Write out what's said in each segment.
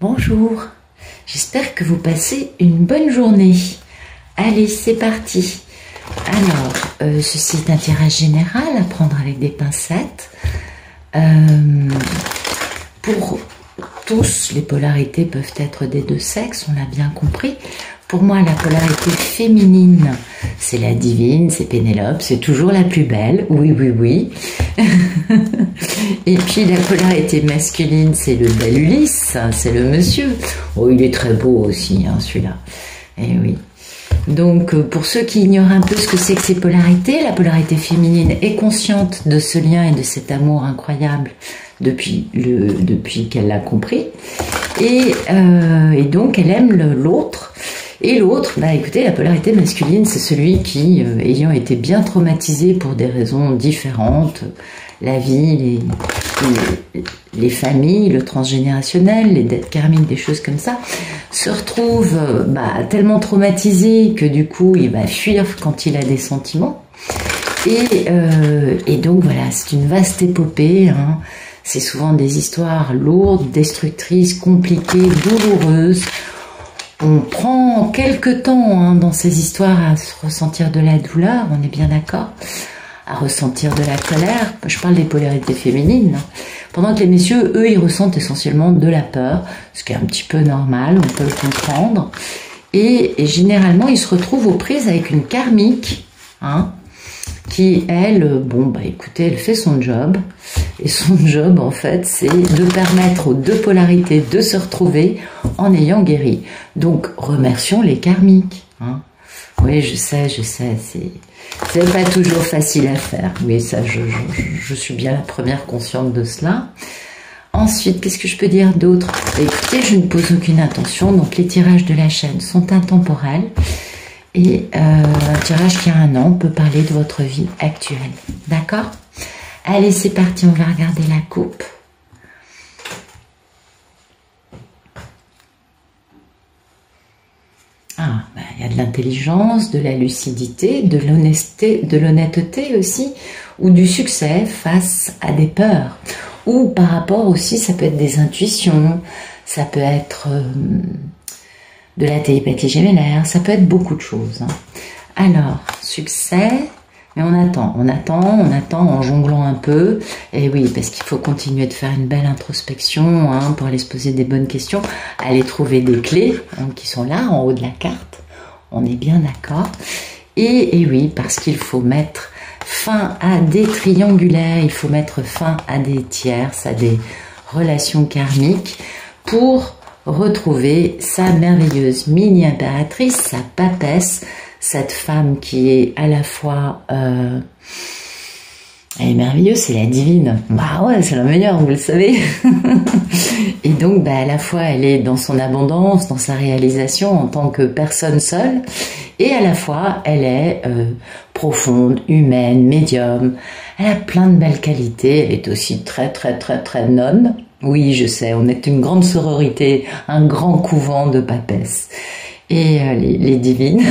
Bonjour, j'espère que vous passez une bonne journée. Allez, c'est parti. Alors, ceci est un tirage général à prendre avec des pincettes. Pour tous, les polarités peuvent être des deux sexes, on l'a bien compris. Pour moi, la polarité féminine, c'est la divine, c'est Pénélope, c'est toujours la plus belle, oui, oui, oui. Et puis la polarité masculine, c'est le bel Ulysse, c'est le monsieur. Oh, il est très beau aussi, hein, celui-là. Eh oui. Donc, pour ceux qui ignorent un peu ce que c'est que ces polarités, la polarité féminine est consciente de ce lien et de cet amour incroyable depuis qu'elle l'a compris. Et donc, elle aime l'autre. Et l'autre, bah écoutez, la polarité masculine, c'est celui qui, ayant été bien traumatisé pour des raisons différentes, la vie, les familles, le transgénérationnel, les dettes karmiques, des choses comme ça, se retrouve tellement traumatisé que du coup, il va fuir quand il a des sentiments. Et donc voilà, c'est une vaste épopée, hein. C'est souvent des histoires lourdes, destructrices, compliquées, douloureuses. On prend quelques temps dans ces histoires à ressentir de la douleur, on est bien d'accord, à ressentir de la colère. Je parle des polarités féminines. Pendant que les messieurs, eux, ils ressentent essentiellement de la peur, ce qui est un petit peu normal, on peut le comprendre. Et généralement, ils se retrouvent aux prises avec une karmique, hein, qui, elle, écoutez, elle fait son job. Et son job, en fait, c'est de permettre aux deux polarités de se retrouver en ayant guéri. Donc, remercions les karmiques. Hein. Oui, je sais, c'est pas toujours facile à faire. Oui, ça, je suis bien la première consciente de cela. Ensuite, qu'est-ce que je peux dire d'autre? Écoutez, je ne pose aucune intention, donc les tirages de la chaîne sont intemporels. Et un tirage qui a 1 an peut parler de votre vie actuelle. D'accord? Allez, c'est parti, on va regarder la coupe. Il y a de l'intelligence, de la lucidité, de l'honnêteté aussi, ou du succès face à des peurs. Ou par rapport aussi, ça peut être des intuitions, ça peut être de la télépathie gémellaire, ça peut être beaucoup de choses. Hein. Alors, succès... Mais on attend en jonglant un peu. Et oui, parce qu'il faut continuer de faire une belle introspection pour aller se poser des bonnes questions, aller trouver des clés qui sont là, en haut de la carte. On est bien d'accord. Et oui, parce qu'il faut mettre fin à des triangulaires, il faut mettre fin à des tierces, à des relations karmiques pour retrouver sa merveilleuse mini-impératrice, sa papesse, cette femme qui est à la fois elle est merveilleuse, c'est la divine. Bah ouais, c'est la meilleure, vous le savez. Et donc à la fois elle est dans son abondance, dans sa réalisation en tant que personne seule, et à la fois elle est profonde, humaine, médium. Elle a plein de belles qualités. Elle est aussi très nonne. Oui, je sais, on est une grande sororité, un grand couvent de papesses. Et les divines.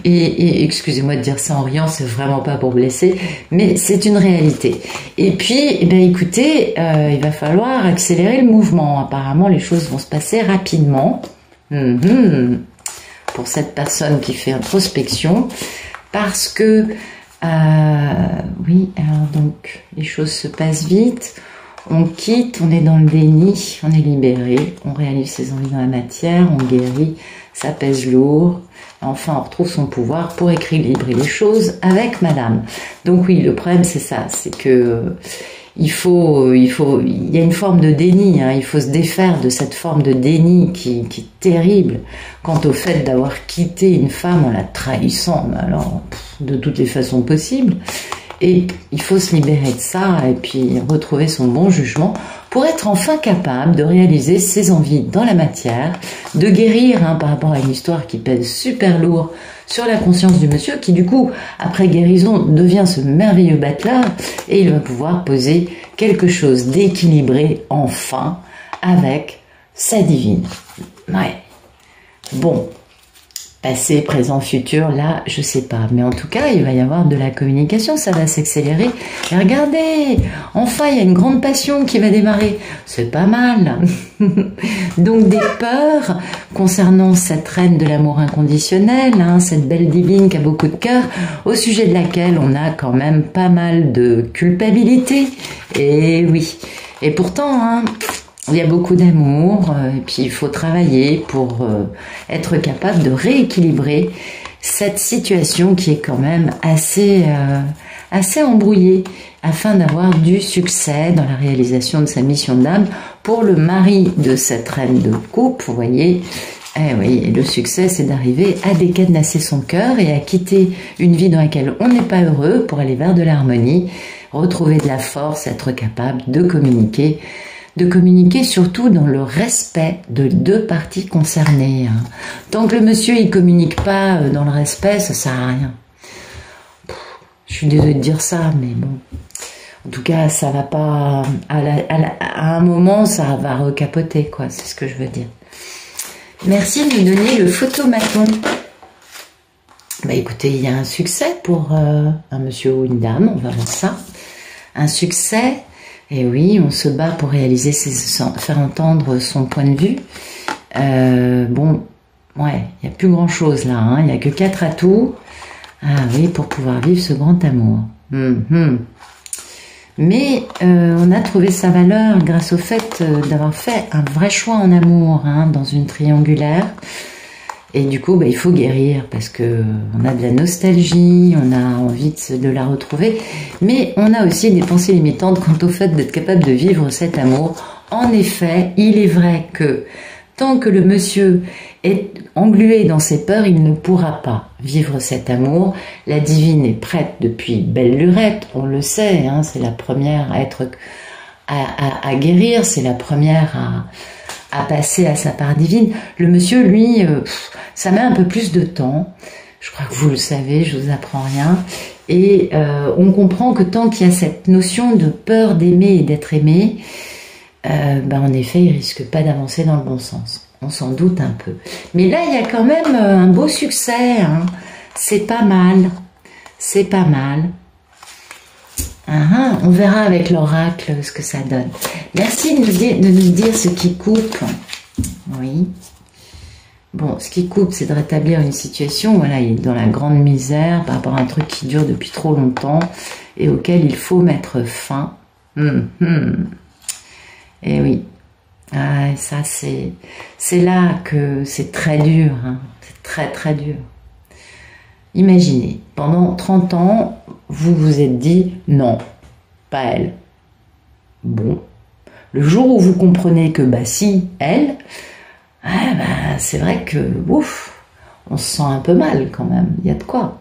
et excusez-moi de dire ça en riant, c'est vraiment pas pour blesser, mais c'est une réalité. Et puis, écoutez, il va falloir accélérer le mouvement. Apparemment, les choses vont se passer rapidement. Pour cette personne qui fait introspection, parce que, oui, alors donc, les choses se passent vite. On quitte, on est dans le déni, on est libéré, on réalise ses envies dans la matière, on guérit, ça pèse lourd. Enfin, on retrouve son pouvoir pour équilibrer les choses avec madame. Donc oui, le problème c'est ça, c'est que il y a une forme de déni, il faut se défaire de cette forme de déni qui est terrible quant au fait d'avoir quitté une femme en la trahissant, mais alors de toutes les façons possibles. Et il faut se libérer de ça et puis retrouver son bon jugement pour être enfin capable de réaliser ses envies dans la matière, de guérir par rapport à une histoire qui pèse super lourd sur la conscience du monsieur qui du coup, après guérison, devient ce merveilleux battleur et il va pouvoir poser quelque chose d'équilibré enfin avec sa divine. Ouais. Bon. Passé, présent, futur, là, je sais pas. Mais en tout cas, il va y avoir de la communication, ça va s'accélérer. Et regardez, enfin, il y a une grande passion qui va démarrer. C'est pas mal. Donc, des peurs concernant cette reine de l'amour inconditionnel, hein, cette belle divine qui a beaucoup de cœur, au sujet de laquelle on a quand même pas mal de culpabilité. Et oui. Et pourtant, hein, il y a beaucoup d'amour, et puis il faut travailler pour être capable de rééquilibrer cette situation qui est quand même assez embrouillée, afin d'avoir du succès dans la réalisation de sa mission d'âme pour le mari de cette reine de coupe, vous voyez. Eh oui, et le succès, c'est d'arriver à décadenasser son cœur et à quitter une vie dans laquelle on n'est pas heureux pour aller vers de l'harmonie, retrouver de la force, être capable de communiquer surtout dans le respect de deux parties concernées. Tant que le monsieur il communique pas dans le respect, ça sert à rien. Je suis désolée de dire ça, mais bon. En tout cas, ça va pas. À un moment, ça va recapoter, quoi. C'est ce que je veux dire. Merci de me donner le photomaton. Bah écoutez, il y a un succès pour un monsieur ou une dame, on va voir ça. Un succès. Et oui, on se bat pour réaliser faire entendre son point de vue. Bon, ouais, il n'y a plus grand chose là, hein. Il n'y a que 4 atouts. Ah oui, pour pouvoir vivre ce grand amour. Mais on a trouvé sa valeur grâce au fait d'avoir fait un vrai choix en amour, hein, dans une triangulaire. Et du coup, bah, il faut guérir parce que on a de la nostalgie, on a envie de la retrouver, mais on a aussi des pensées limitantes quant au fait d'être capable de vivre cet amour. En effet, il est vrai que tant que le monsieur est englué dans ses peurs, il ne pourra pas vivre cet amour. La divine est prête depuis belle lurette, on le sait, hein, c'est la première à guérir, c'est la première à passer à sa part divine. Le monsieur, lui, ça met un peu plus de temps. Je crois que vous le savez, je vous apprends rien. Et on comprend que tant qu'il y a cette notion de peur d'aimer et d'être aimé, en effet, il risque pas d'avancer dans le bon sens. On s'en doute un peu. Mais là, il y a quand même un beau succès, hein. C'est pas mal. C'est pas mal. On verra avec l'oracle ce que ça donne. Merci de nous dire ce qui coupe. Oui. Bon, ce qui coupe, c'est de rétablir une situation. Voilà, il est dans la grande misère par rapport à un truc qui dure depuis trop longtemps et auquel il faut mettre fin. Et oui. Ah, ça, c'est là que c'est très dur. Hein. C'est très, très dur. Imaginez, pendant 30 ans, vous vous êtes dit « non, pas elle ». Bon, le jour où vous comprenez que bah si, elle, c'est vrai que, ouf, on se sent un peu mal quand même, il y a de quoi.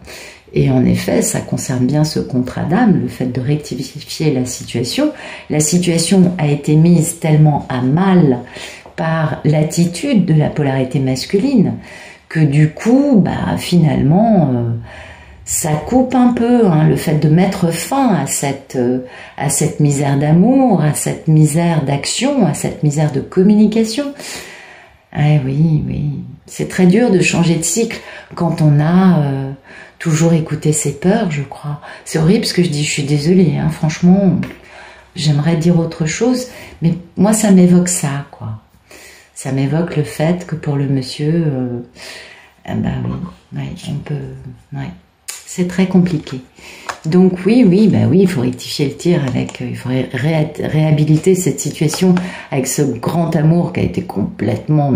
Et en effet, ça concerne bien ce contrat d'âme, le fait de rectifier la situation. La situation a été mise tellement à mal par l'attitude de la polarité masculine que du coup, finalement, ça coupe un peu, hein, le fait de mettre fin à cette misère d'amour, à cette misère d'action, à cette misère de communication. Oui, c'est très dur de changer de cycle quand on a toujours écouté ses peurs, je crois. C'est horrible ce que je dis, je suis désolée, hein, franchement, j'aimerais dire autre chose, mais moi ça m'évoque ça, quoi. Ça m'évoque le fait que pour le monsieur, on peut, c'est très compliqué. Donc oui, il faut rectifier le tir il faudrait réhabiliter cette situation avec ce grand amour qui a été complètement,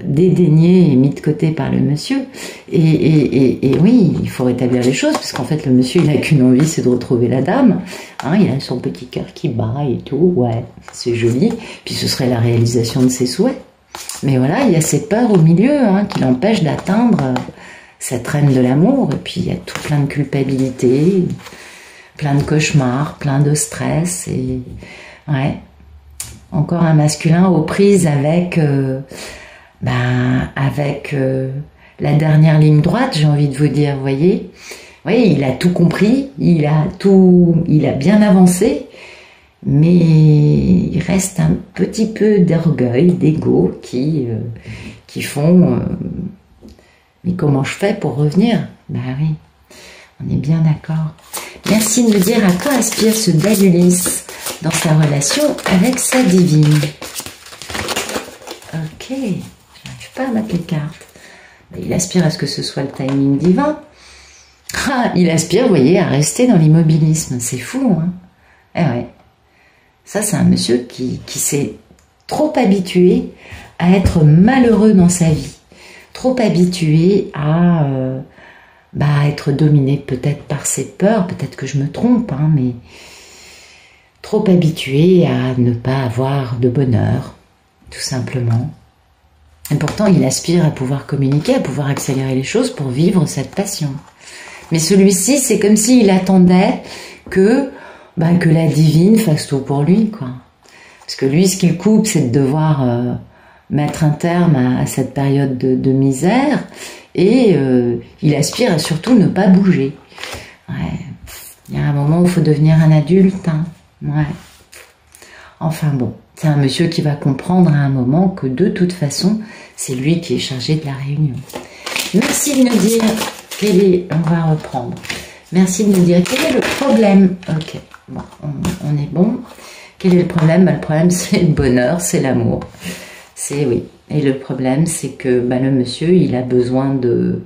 dédaigné et mis de côté par le monsieur. Et oui, il faut rétablir les choses, parce qu'en fait, le monsieur, il n'a qu'une envie, c'est de retrouver la dame. Hein, il a son petit cœur qui bat et tout, ouais, c'est joli. Puis ce serait la réalisation de ses souhaits. Mais voilà, il y a ces peurs au milieu, hein, qui l'empêchent d'atteindre cette reine de l'amour. Et puis il y a tout plein de culpabilité, plein de cauchemars, plein de stress. Et ouais, encore un masculin aux prises avec la dernière ligne droite, j'ai envie de vous dire, vous voyez. Oui, il a tout compris, il a bien avancé, mais il reste un petit peu d'orgueil, d'ego qui font Mais comment je fais pour revenir? Bah oui, on est bien d'accord. Merci de me dire à quoi aspire ce bel Ulysse dans sa relation avec sa divine. Ok, j'arrive pas à mettre les cartes. Il aspire à ce que ce soit le timing divin. Ah, il aspire, vous voyez, à rester dans l'immobilisme. C'est fou, hein? Eh ouais. Ça, c'est un monsieur qui s'est trop habitué à être malheureux dans sa vie. Trop habitué à être dominé peut-être par ses peurs. Peut-être que je me trompe, hein, mais trop habitué à ne pas avoir de bonheur, tout simplement. Et pourtant, il aspire à pouvoir communiquer, à pouvoir accélérer les choses pour vivre cette passion. Mais celui-ci, c'est comme s'il attendait que la divine fasse tout pour lui, quoi. Parce que lui, ce qu'il coupe, c'est de devoir mettre un terme à cette période de misère, et il aspire à surtout ne pas bouger. Ouais. Il y a un moment où il faut devenir un adulte, hein. Ouais. Enfin bon, c'est un monsieur qui va comprendre à un moment que de toute façon, c'est lui qui est chargé de la réunion. Merci de nous dire quel est... On va reprendre. Merci de nous dire quel est le problème. Ok, bon, on est bon. Quel est le problème? Le problème, c'est le bonheur, c'est l'amour. C'est oui. Et le problème, c'est que le monsieur, il a besoin de...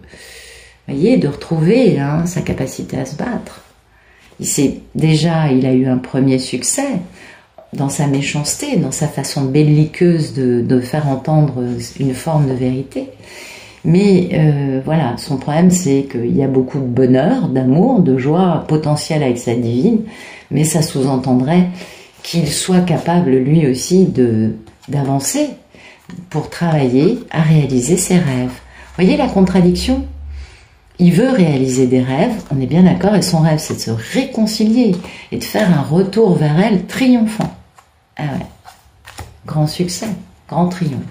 voyez, de retrouver sa capacité à se battre. Il a eu un premier succès dans sa méchanceté, dans sa façon belliqueuse de faire entendre une forme de vérité. Mais voilà, son problème, c'est qu'il y a beaucoup de bonheur, d'amour, de joie potentielle avec sa divine, mais ça sous-entendrait qu'il soit capable, lui aussi, d'avancer pour travailler à réaliser ses rêves. Vous voyez la contradiction? Il veut réaliser des rêves, on est bien d'accord, et son rêve, c'est de se réconcilier et de faire un retour vers elle triomphant. Ah ouais, grand succès, grand triomphe.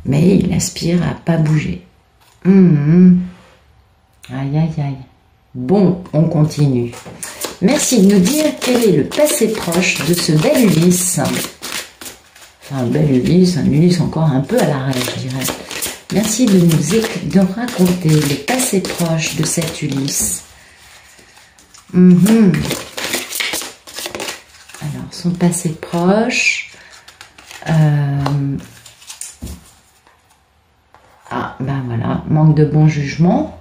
Mais il aspire à pas bouger. Aïe, aïe, aïe. Bon, on continue. Merci de nous dire quel est le passé proche de ce bel Ulysse. Enfin, un bel Ulysse, un Ulysse encore un peu à l'arrêt, je dirais. Merci de nous raconter le passé proche de cet Ulysse. Alors, son passé proche... voilà, manque de bon jugement.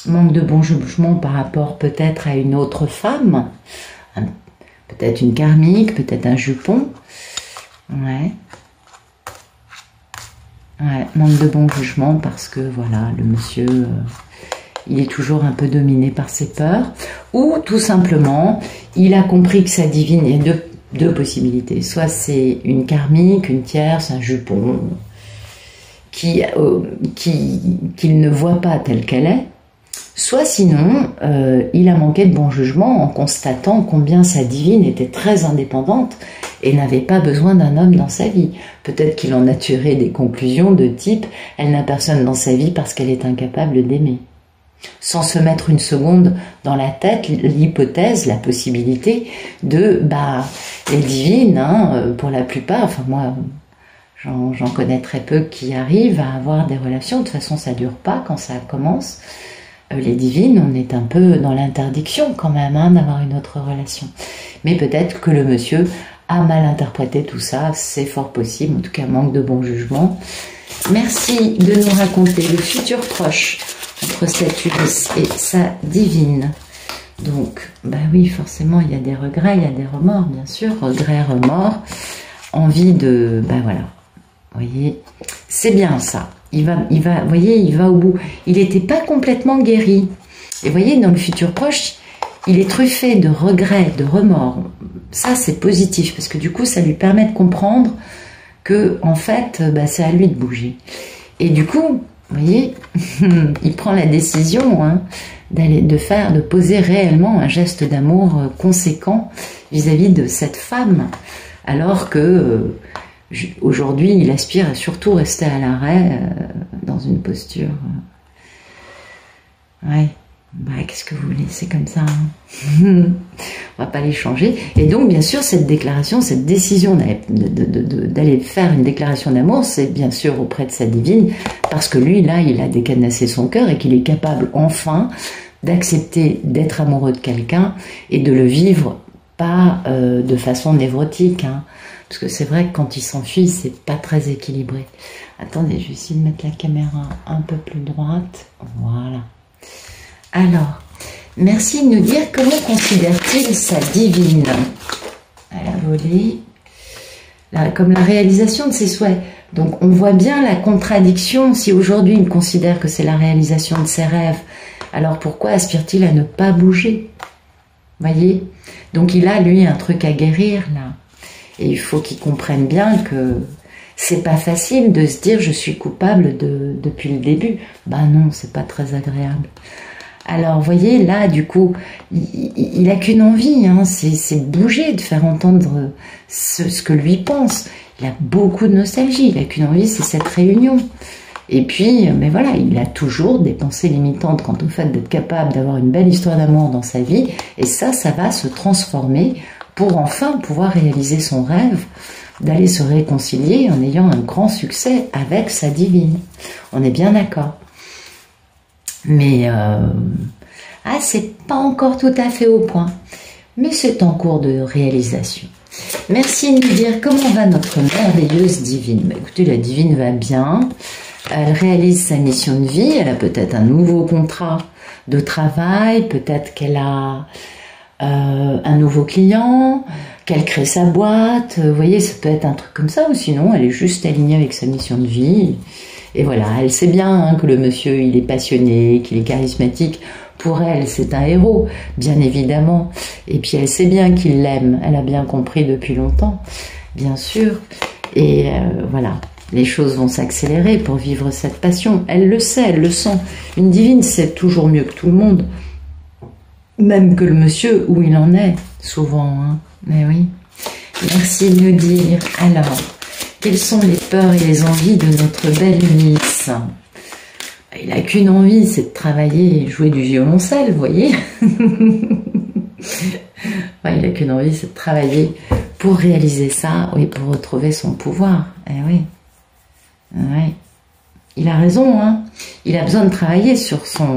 Manque de bon jugement par rapport peut-être à une autre femme. Peut-être une karmique, peut-être un jupon. Ouais, manque de bon jugement parce que voilà, le monsieur, il est toujours un peu dominé par ses peurs. Ou tout simplement, il a compris que sa divine, il y a deux possibilités. Soit c'est une karmique, une tierce, un jupon, qu'il ne voit pas telle qu'elle est. Soit sinon, il a manqué de bon jugement en constatant combien sa divine était très indépendante et n'avait pas besoin d'un homme dans sa vie. Peut-être qu'il en a tiré des conclusions de type « elle n'a personne dans sa vie parce qu'elle est incapable d'aimer ». Sans se mettre une seconde dans la tête l'hypothèse, la possibilité de les divines, pour la plupart, enfin moi j'en connais très peu qui arrivent à avoir des relations, de toute façon ça dure pas quand ça commence. Les divines, on est un peu dans l'interdiction quand même d'avoir une autre relation. Mais peut-être que le monsieur a mal interprété tout ça, c'est fort possible, en tout cas manque de bon jugement. Merci de nous raconter le futur proche entre cet Ulysse et sa divine. Donc, oui, forcément, il y a des regrets, il y a des remords, bien sûr, regrets, remords, envie de, voilà, vous voyez, c'est bien ça. Il va, vous voyez, il va au bout. Il n'était pas complètement guéri. Et vous voyez, dans le futur proche, il est truffé de regrets, de remords. Ça, c'est positif, parce que du coup, ça lui permet de comprendre que, en fait, c'est à lui de bouger. Et du coup, vous voyez, il prend la décision de poser réellement un geste d'amour conséquent vis-à-vis de cette femme, alors que aujourd'hui, il aspire à surtout rester à l'arrêt dans une posture. Ouais. Bah, qu'est-ce que vous voulez, c'est comme ça. Hein. On va pas les changer. Et donc, bien sûr, cette déclaration, cette décision d'aller faire une déclaration d'amour, c'est bien sûr auprès de sa divine, parce que lui, là, il a décadenassé son cœur et qu'il est capable, enfin, d'accepter d'être amoureux de quelqu'un et de le vivre pas de façon névrotique. Hein. Parce que c'est vrai que quand il s'enfuit, c'est pas très équilibré. Attendez, je vais essayer de mettre la caméra un peu plus droite. Voilà. Alors, merci de nous dire comment considère-t-il sa divine. Elle a volé. Comme la réalisation de ses souhaits. Donc, on voit bien la contradiction. Si aujourd'hui, il considère que c'est la réalisation de ses rêves, alors pourquoi aspire-t-il à ne pas bouger? Voyez? Donc, il a, lui, un truc à guérir, là. Et il faut qu'il comprenne bien que c'est pas facile de se dire je suis coupable depuis le début. Ben non, c'est pas très agréable. Alors, vous voyez, là, du coup, il a qu'une envie, hein, c'est de bouger, de faire entendre ce que lui pense. Il a beaucoup de nostalgie, il a qu'une envie, c'est cette réunion. Et puis, mais voilà, il a toujours des pensées limitantes quant au fait d'être capable d'avoir une belle histoire d'amour dans sa vie. Et ça va se transformer pour enfin pouvoir réaliser son rêve, d'aller se réconcilier en ayant un grand succès avec sa divine. On est bien d'accord. Mais c'est pas encore tout à fait au point. Mais c'est en cours de réalisation. Merci de nous dire comment va notre merveilleuse divine. Bah, écoutez, la divine va bien. Elle réalise sa mission de vie. Elle a peut-être un nouveau contrat de travail. Peut-être qu'elle a un nouveau client. Qu'elle crée sa boîte. Vous voyez, ça peut être un truc comme ça. Ou sinon, elle est juste alignée avec sa mission de vie. Et voilà, elle sait bien hein, que le monsieur, il est passionné, qu'il est charismatique. Pour elle, c'est un héros, bien évidemment. Et puis, elle sait bien qu'il l'aime. Elle a bien compris depuis longtemps, bien sûr. Et voilà, les choses vont s'accélérer pour vivre cette passion. Elle le sait, elle le sent. Une divine, c'est toujours mieux que tout le monde. Même que le monsieur, où il en est, souvent. Hein. Mais oui. Merci de nous dire. Alors... quelles sont les peurs et les envies de notre belle Miss? Il n'a qu'une envie, c'est de travailler et jouer du violoncelle, vous voyez. Il n'a qu'une envie, c'est de travailler pour réaliser ça, oui, pour retrouver son pouvoir. Eh oui. Ouais. Il a raison, hein. Il a besoin de travailler sur sa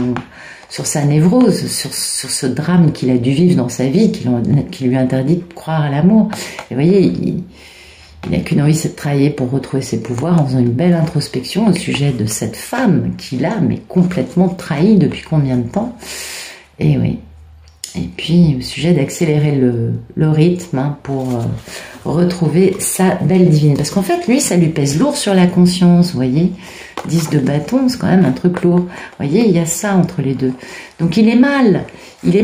névrose, sur ce drame qu'il a dû vivre dans sa vie, qui lui interdit de croire à l'amour. Et vous voyez, il n'a qu'une envie, c'est de travailler pour retrouver ses pouvoirs en faisant une belle introspection au sujet de cette femme qu'il a, mais complètement trahie depuis combien de temps. Et oui. Et puis, au sujet d'accélérer le rythme hein, pour retrouver sa belle divine. Parce qu'en fait, lui, ça lui pèse lourd sur la conscience, vous voyez. 10 de bâton, c'est quand même un truc lourd. Vous voyez, il y a ça entre les deux. Donc, il est mal. Il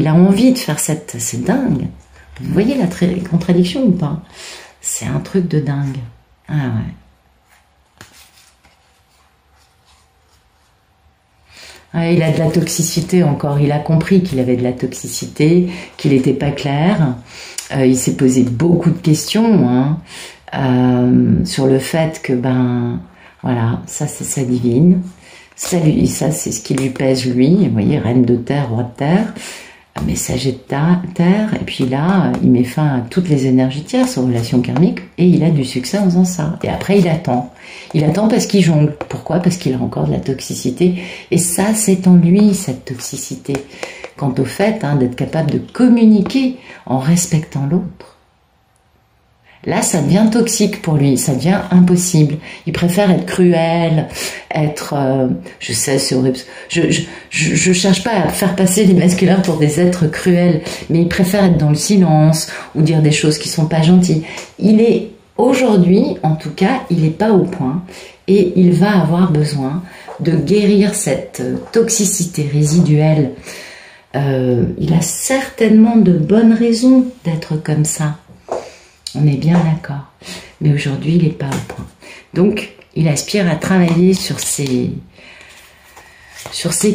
a envie de faire cette... C'est dingue. Vous voyez la contradiction ou pas? C'est un truc de dingue. Ah ouais. Ouais, il a de la toxicité encore. Il a compris qu'il avait de la toxicité, qu'il n'était pas clair. Il s'est posé beaucoup de questions hein, sur le fait que, voilà, ça c'est sa divine. Ça c'est ce qui lui pèse lui. Vous voyez, reine de terre, roi de terre. Messager de terre, et puis là, il met fin à toutes les énergies tierces aux relations karmiques, et il a du succès en faisant ça. Et après, il attend. Il attend parce qu'il jongle. Pourquoi? Parce qu'il a encore de la toxicité. Et ça, c'est en lui, cette toxicité. Quant au fait hein, d'être capable de communiquer en respectant l'autre. Là, ça devient toxique pour lui, ça devient impossible. Il préfère être cruel, je sais, c'est horrible. Je cherche pas à faire passer les masculins pour des êtres cruels, mais il préfère être dans le silence ou dire des choses qui sont pas gentilles. Il est, aujourd'hui, en tout cas, il n'est pas au point et il va avoir besoin de guérir cette toxicité résiduelle. Il a certainement de bonnes raisons d'être comme ça. On est bien d'accord. Mais aujourd'hui, il n'est pas au point. Donc, il aspire à travailler sur ces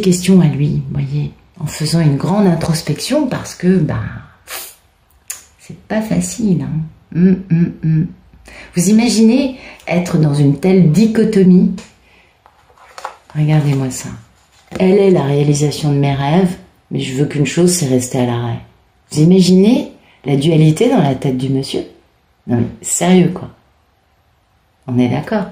questions à lui, vous voyez, en faisant une grande introspection parce que, c'est pas facile. Hein. Vous imaginez être dans une telle dichotomie? Regardez-moi ça. Elle est la réalisation de mes rêves, mais je veux qu'une chose, c'est rester à l'arrêt. Vous imaginez la dualité dans la tête du monsieur? Non mais, sérieux quoi. On est d'accord?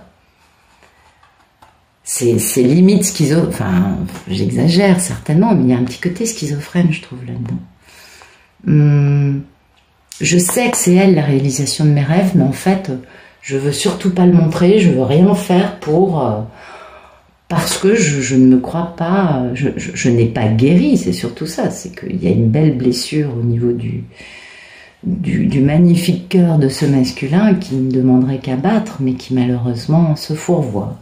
C'est limite schizophrène, enfin, j'exagère certainement, mais il y a un petit côté schizophrène, je trouve, là-dedans. Je sais que c'est elle la réalisation de mes rêves, mais en fait, je veux surtout pas le montrer, je veux rien faire pour... parce que je ne me crois pas, je n'ai pas guéri, c'est surtout ça, c'est qu'il y a une belle blessure au niveau du magnifique cœur de ce masculin qui ne demanderait qu'à battre, mais qui malheureusement se fourvoie.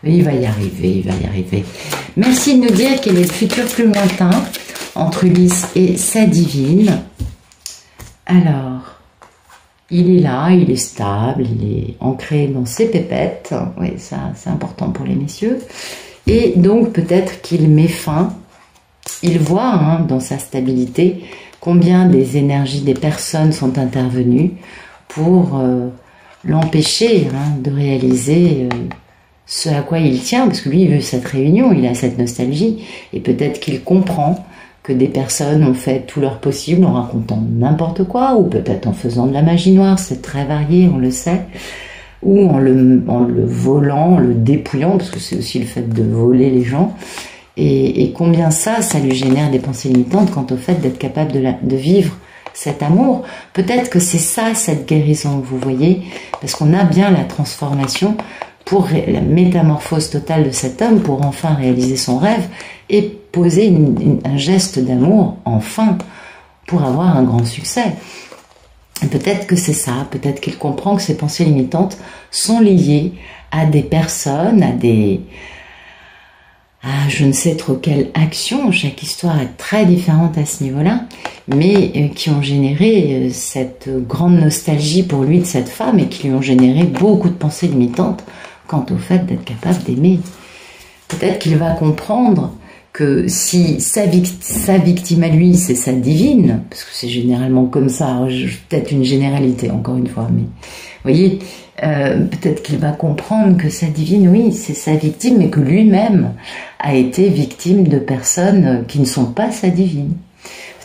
Mais il va y arriver, il va y arriver. Merci de nous dire quel est le futur plus lointain entre Ulysse et sa divine. Alors, il est là, il est stable, il est ancré dans ses pépettes. Oui, ça c'est important pour les messieurs. Et donc peut-être qu'il met fin, il voit hein, dans sa stabilité combien des énergies des personnes sont intervenues pour l'empêcher hein, de réaliser ce à quoi il tient, parce que lui il veut cette réunion, il a cette nostalgie, et peut-être qu'il comprend que des personnes ont fait tout leur possible en racontant n'importe quoi, ou peut-être en faisant de la magie noire, c'est très varié, on le sait, ou en le volant, en le dépouillant, parce que c'est aussi le fait de voler les gens, et combien ça lui génère des pensées limitantes quant au fait d'être capable de vivre cet amour. Peut-être que c'est ça, cette guérison, vous voyez, parce qu'on a bien la transformation pour la métamorphose totale de cet homme, pour enfin réaliser son rêve et poser un geste d'amour, enfin, pour avoir un grand succès. Peut-être que c'est ça, peut-être qu'il comprend que ces pensées limitantes sont liées à des personnes, à je ne sais trop quelle action, chaque histoire est très différente à ce niveau-là, mais qui ont généré cette grande nostalgie pour lui de cette femme et qui lui ont généré beaucoup de pensées limitantes quant au fait d'être capable d'aimer. Peut-être qu'il va comprendre que si sa victime à lui, c'est sa divine, parce que c'est généralement comme ça, peut-être une généralité encore une fois, mais vous voyez, peut-être qu'il va comprendre que sa divine, oui, c'est sa victime, mais que lui-même a été victime de personnes qui ne sont pas sa divine.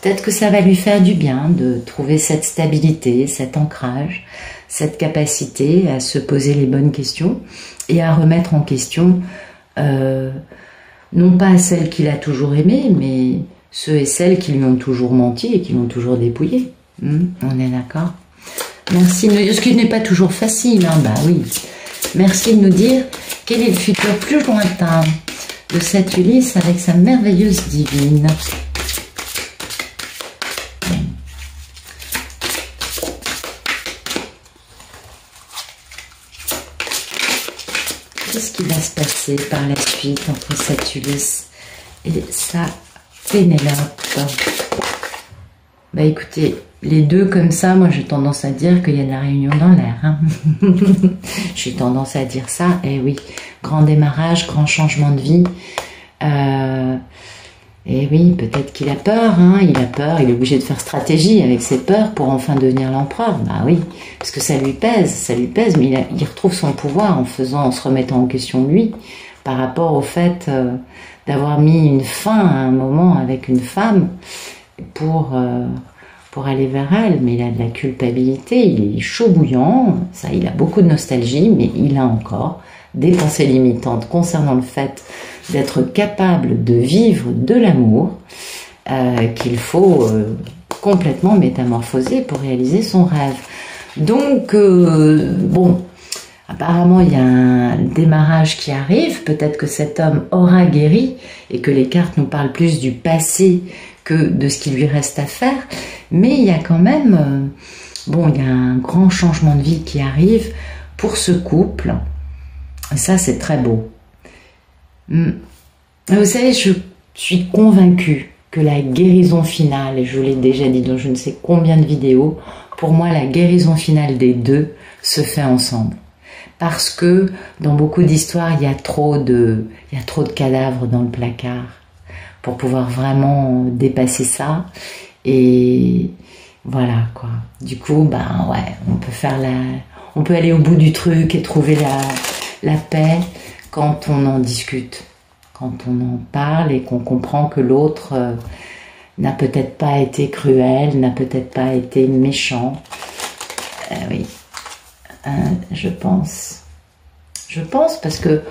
Peut-être que ça va lui faire du bien de trouver cette stabilité, cet ancrage, cette capacité à se poser les bonnes questions et à remettre en question, non pas celles qu'il a toujours aimées, mais ceux et celles qui lui ont toujours menti et qui l'ont toujours dépouillé. On est d'accord? Merci de nous dire, ce qui n'est pas toujours facile, hein, bah oui. Merci de nous dire quel est le futur plus lointain de cet Ulysse avec sa merveilleuse divine. Qu'est-ce qui va se passer par la suite entre cet Ulysse et sa Pénélope? Bah écoutez, les deux comme ça, moi j'ai tendance à dire qu'il y a de la réunion dans l'air. Hein. J'ai tendance à dire ça, et oui, grand démarrage, grand changement de vie. Et oui, peut-être qu'il a peur, hein, il a peur, il est obligé de faire stratégie avec ses peurs pour enfin devenir l'empereur. Bah oui, parce que ça lui pèse, mais il retrouve son pouvoir en se remettant en question lui, par rapport au fait d'avoir mis une fin à un moment avec une femme pour aller vers elle, mais il a de la culpabilité, il est chaud bouillant, ça, il a beaucoup de nostalgie, mais il a encore des pensées limitantes concernant le fait d'être capable de vivre de l'amour qu'il faut complètement métamorphoser pour réaliser son rêve. Donc, bon, apparemment il y a un démarrage qui arrive, peut-être que cet homme aura guéri et que les cartes nous parlent plus du passé que de ce qui lui reste à faire, mais il y a quand même, bon, il y a un grand changement de vie qui arrive pour ce couple. Ça, c'est très beau. Vous savez, je suis convaincue que la guérison finale, et je vous l'ai déjà dit dans je ne sais combien de vidéos, pour moi, la guérison finale des deux se fait ensemble. Parce que dans beaucoup d'histoires, il y a trop de cadavres dans le placard pour pouvoir vraiment dépasser ça. Et voilà, quoi. Du coup, ben ouais, on peut aller au bout du truc et trouver la paix quand on en discute, quand on en parle et qu'on comprend que l'autre n'a peut-être pas été cruel, n'a peut-être pas été méchant. Oui, je pense. Je pense parce que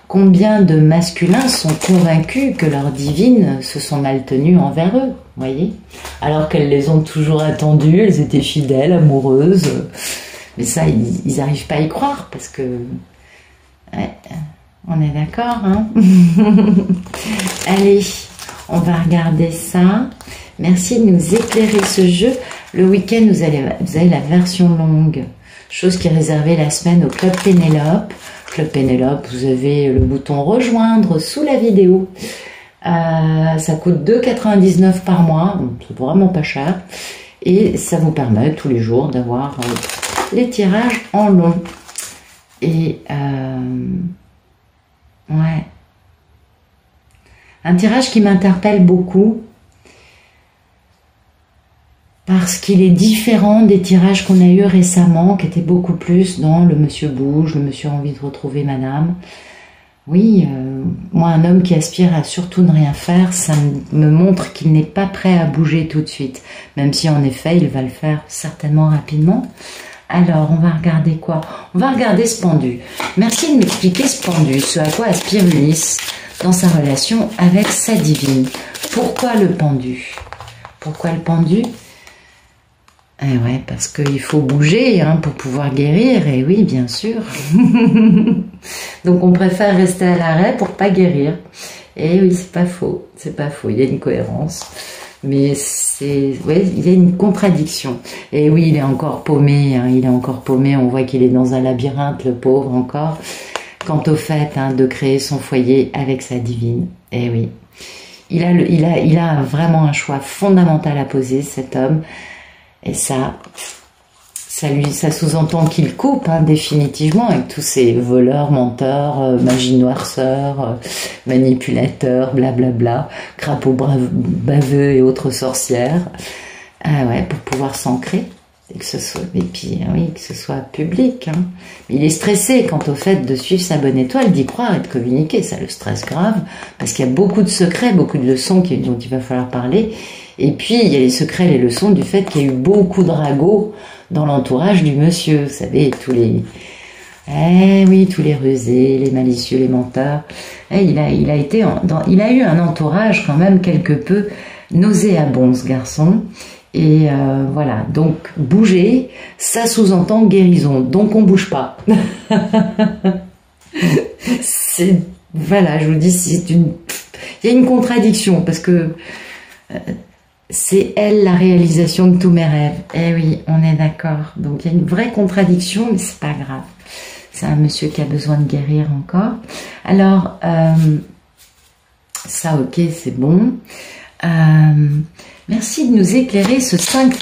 combien de masculins sont convaincus que leurs divines se sont mal tenues envers eux, voyez, alors qu'elles les ont toujours attendues, elles étaient fidèles, amoureuses. Mais ça, ils n'arrivent pas à y croire parce que... Ouais, on est d'accord, hein. Allez, on va regarder ça. Merci de nous éclairer ce jeu. Le week-end, vous avez la version longue, chose qui est réservée la semaine au Club Pénélope. Club Pénélope, vous avez le bouton rejoindre sous la vidéo. Ça coûte 2,99 par mois, donc c'est vraiment pas cher. Et ça vous permet tous les jours d'avoir les tirages en long. Et ouais, un tirage qui m'interpelle beaucoup parce qu'il est différent des tirages qu'on a eu récemment, qui étaient beaucoup plus dans le monsieur bouge, le monsieur a envie de retrouver madame. Oui, moi un homme qui aspire à surtout ne rien faire, ça me montre qu'il n'est pas prêt à bouger tout de suite, même si en effet il va le faire certainement rapidement. Alors, on va regarder quoi? On va regarder ce pendu. Merci de m'expliquer ce pendu, ce à quoi aspire Ulysse dans sa relation avec sa divine. Pourquoi le pendu? Pourquoi le pendu? Eh ouais, parce qu'il faut bouger hein, pour pouvoir guérir, et oui, bien sûr. Donc on préfère rester à l'arrêt pour pas guérir. Et oui, c'est pas faux, il y a une cohérence. Mais ouais, il y a une contradiction. Et oui, il est encore paumé, hein, on voit qu'il est dans un labyrinthe, le pauvre encore, quant au fait hein, de créer son foyer avec sa divine. Et oui, il a vraiment un choix fondamental à poser, cet homme, et ça sous-entend qu'il coupe hein, définitivement avec tous ces voleurs, menteurs, magie noirceur, manipulateurs, blablabla, crapauds baveux et autres sorcières. Ah ouais, pour pouvoir s'ancrer et que ce soit, et puis oui, que ce soit public. Hein. Il est stressé quant au fait de suivre sa bonne étoile, d'y croire et de communiquer. Ça le stresse grave parce qu'il y a beaucoup de secrets, beaucoup de leçons dont il va falloir parler. Et puis il y a les secrets, les leçons du fait qu'il y a eu beaucoup de ragots dans l'entourage du monsieur, vous savez, tous les rusés, les malicieux, les menteurs. Il a eu un entourage quand même quelque peu nauséabond, ce garçon. Et voilà, donc bouger, ça sous-entend guérison, donc on bouge pas. Voilà, je vous dis, il y a une contradiction, parce que c'est elle la réalisation de tous mes rêves. Eh oui, on est d'accord. Donc il y a une vraie contradiction, mais c'est pas grave. C'est un monsieur qui a besoin de guérir encore. Alors, ça ok, c'est bon. Merci de nous éclairer ce 5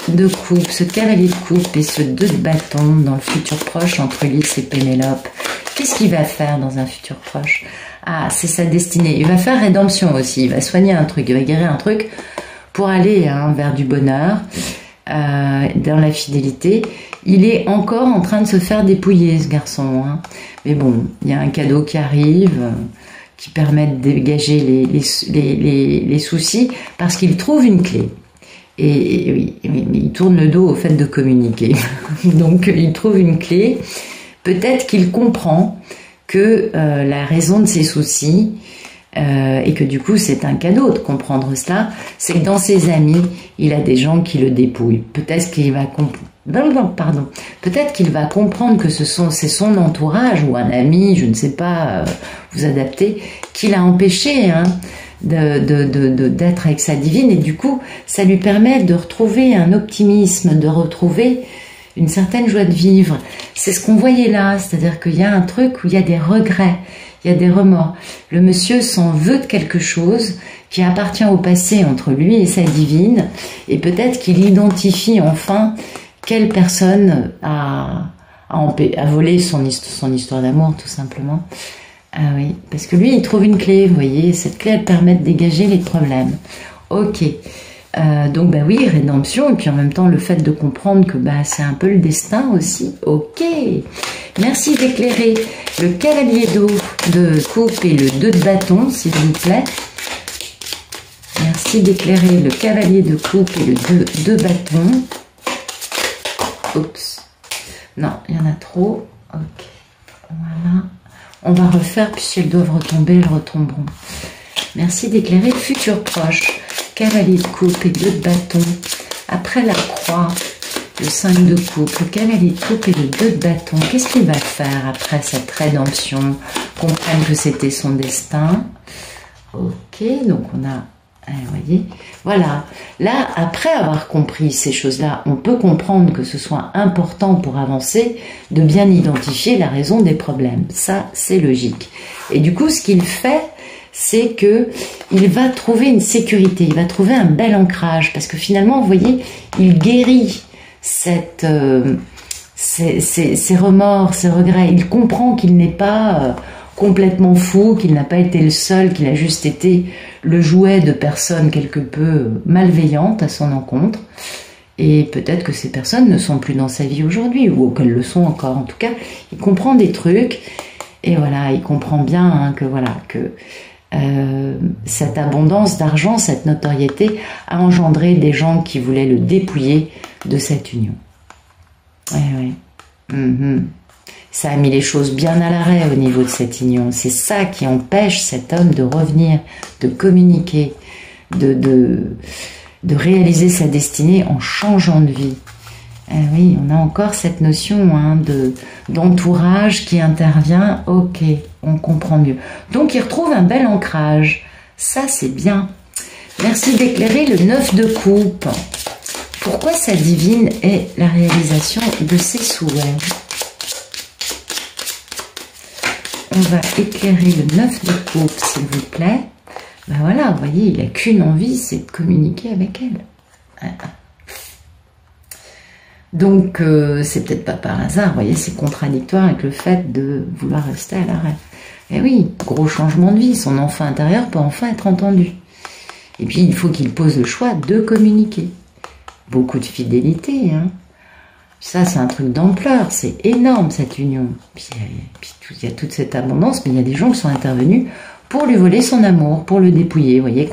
de coupe, ce cavalier de coupe et ce 2 de bâton dans le futur proche entre Ulysse et Pénélope. Qu'est-ce qu'il va faire dans un futur proche? Ah, c'est sa destinée. Il va faire rédemption aussi. Il va soigner un truc, il va guérir un truc pour aller hein, vers du bonheur, dans la fidélité. Il est encore en train de se faire dépouiller, ce garçon. Hein. Mais bon, il y a un cadeau qui arrive, qui permet de dégager les soucis, parce qu'il trouve une clé. Et oui, mais il tourne le dos au fait de communiquer. Donc, il trouve une clé. Peut-être qu'il comprend que la raison de ses soucis, et que du coup c'est un cadeau de comprendre cela, c'est que dans ses amis, il a des gens qui le dépouillent. Peut-être qu'il va comprendre que c'est son entourage ou un ami, je ne sais pas, vous adaptez, qui l'a empêché hein, d'être avec sa divine, et du coup ça lui permet de retrouver un optimisme, de retrouver une certaine joie de vivre. C'est ce qu'on voyait là, c'est-à-dire qu'il y a un truc où il y a des regrets, il y a des remords. Le monsieur s'en veut de quelque chose qui appartient au passé entre lui et sa divine, et peut-être qu'il identifie enfin quelle personne a volé son histoire d'amour, tout simplement. Ah oui, parce que lui, il trouve une clé, vous voyez, cette clé, elle permet de dégager les problèmes. Ok, Donc bah oui, rédemption, et puis en même temps le fait de comprendre que bah, c'est un peu le destin aussi. Ok, merci d'éclairer le cavalier d'eau de coupe et le 2 de bâton, s'il vous plaît. Merci d'éclairer le cavalier de coupe et le 2 de bâton. Oups, non, il y en a trop. Ok, voilà. On va refaire, puis si elles doivent retomber, elles retomberont. Merci d'éclairer le futur proche. Cavalier de coupe et 2 de bâton. Après la croix, le 5 de coupe, le cavalier de coupe et le 2 de bâton. Qu'est-ce qu'il va faire après cette rédemption? Comprendre que c'était son destin. Ok, donc on a... Vous voyez, voilà. Là, après avoir compris ces choses-là, on peut comprendre que ce soit important pour avancer de bien identifier la raison des problèmes. Ça, c'est logique. Et du coup, ce qu'il fait, c'est que il va trouver une sécurité, il va trouver un bel ancrage, parce que finalement, vous voyez, il guérit ces remords, ces regrets. Il comprend qu'il n'est pas complètement fou, qu'il n'a pas été le seul, qu'il a juste été le jouet de personnes quelque peu malveillantes à son encontre. Et peut-être que ces personnes ne sont plus dans sa vie aujourd'hui, ou qu'elles le sont encore. En tout cas, il comprend des trucs, et voilà, il comprend bien hein, que voilà que cette abondance d'argent, cette notoriété a engendré des gens qui voulaient le dépouiller de cette union. Oui. Ça a mis les choses bien à l'arrêt au niveau de cette union. C'est ça qui empêche cet homme de revenir, de communiquer, de réaliser sa destinée en changeant de vie. Oui, on a encore cette notion hein, d'entourage qui intervient. Ok, on comprend mieux. Donc, il retrouve un bel ancrage. Ça, c'est bien. Merci d'éclairer le 9 de coupe. Pourquoi sa divine est la réalisation de ses souhaits? On va éclairer le 9 de coupe, s'il vous plaît. Ben voilà, vous voyez, il n'a qu'une envie, c'est de communiquer avec elle. Donc, c'est peut-être pas par hasard, vous voyez, c'est contradictoire avec le fait de vouloir rester à l'arrêt. Et oui, gros changement de vie, son enfant intérieur peut enfin être entendu. Et puis, il faut qu'il pose le choix de communiquer. Beaucoup de fidélité, hein. Ça, c'est un truc d'ampleur, c'est énorme cette union. Puis il y a toute cette abondance, mais il y a des gens qui sont intervenus pour lui voler son amour, pour le dépouiller. Vous voyez,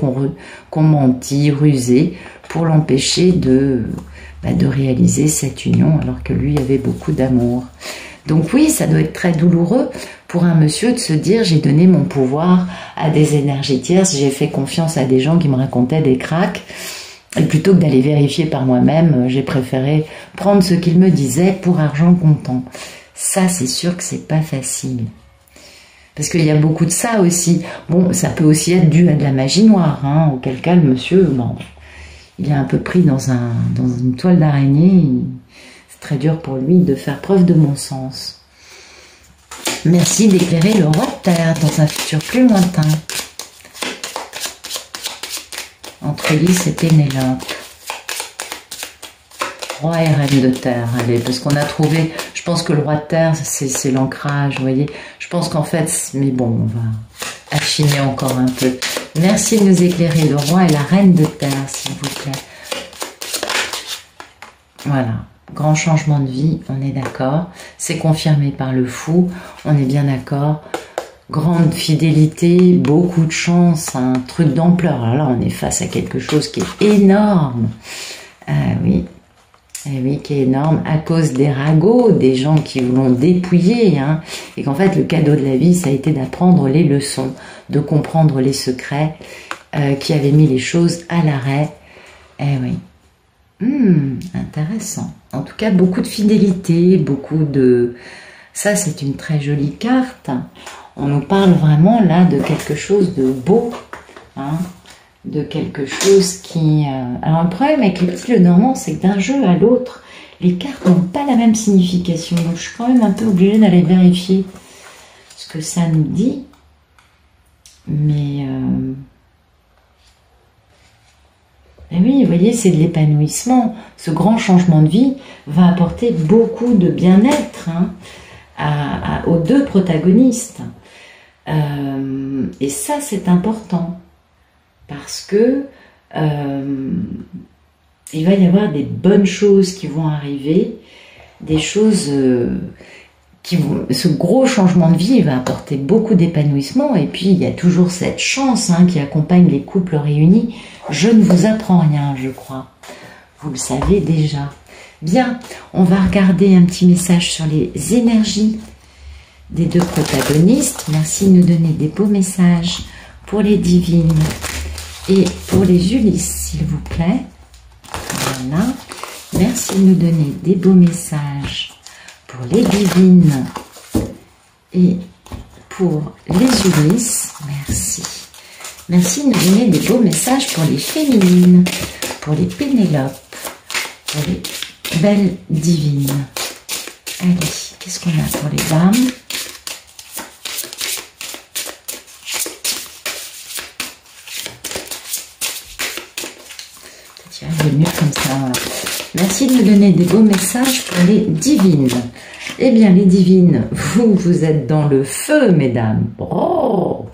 qu'on mentit, rusé, pour l'empêcher de réaliser cette union, alors que lui avait beaucoup d'amour. Donc oui, ça doit être très douloureux pour un monsieur de se dire « j'ai donné mon pouvoir à des énergies tierces, j'ai fait confiance à des gens qui me racontaient des cracks ». Et plutôt que d'aller vérifier par moi-même, j'ai préféré prendre ce qu'il me disait pour argent comptant. Ça, c'est sûr que c'est pas facile. Parce qu'il y a beaucoup de ça aussi. Bon, ça peut aussi être dû à de la magie noire, hein, auquel cas le monsieur, bon, il est un peu pris dans une toile d'araignée. C'est très dur pour lui de faire preuve de bon sens. Merci d'éclairer le roi de terre dans un futur plus lointain. Entre Lys et Pénélope. Roi et reine de terre, allez, parce qu'on a trouvé, je pense que le roi de terre, c'est l'ancrage, vous voyez. Je pense qu'en fait, mais bon, on va affiner encore un peu. Merci de nous éclairer le roi et la reine de terre, s'il vous plaît. Voilà, grand changement de vie, on est d'accord. C'est confirmé par le fou, on est bien d'accord. Grande fidélité, beaucoup de chance, un truc d'ampleur. Alors là, on est face à quelque chose qui est énorme. Oui, qui est énorme à cause des ragots, des gens qui l'ont dépouillé. Hein, et qu'en fait, le cadeau de la vie, ça a été d'apprendre les leçons, de comprendre les secrets qui avaient mis les choses à l'arrêt. Intéressant. En tout cas, beaucoup de fidélité, beaucoup de... Ça, c'est une très jolie carte. On nous parle vraiment là de quelque chose de beau, hein, de quelque chose qui... Alors le problème avec les petits Lenormand, c'est que d'un jeu à l'autre, les cartes n'ont pas la même signification. Donc je suis quand même un peu obligée d'aller vérifier ce que ça nous dit. Mais oui, vous voyez, c'est de l'épanouissement. Ce grand changement de vie va apporter beaucoup de bien-être hein, aux deux protagonistes. Et ça, c'est important parce que il va y avoir des bonnes choses qui vont arriver, des choses qui vont... Ce gros changement de vie va apporter beaucoup d'épanouissement, et puis il y a toujours cette chance qui accompagne les couples réunis. Je ne vous apprends rien, je crois. Vous le savez déjà. Bien, on va regarder un petit message sur les énergies des deux protagonistes. Merci de nous donner des beaux messages pour les divines et pour les Ulysses, s'il vous plaît. Voilà. Merci de nous donner des beaux messages pour les divines et pour les Ulysses. Merci. Merci de nous donner des beaux messages pour les féminines, pour les Pénélopes, pour les belles divines. Allez, qu'est-ce qu'on a pour les dames? Tiens, il est mieux comme ça. Merci de nous donner des beaux messages pour les divines. Eh bien, les divines, vous êtes dans le feu, mesdames. Oh,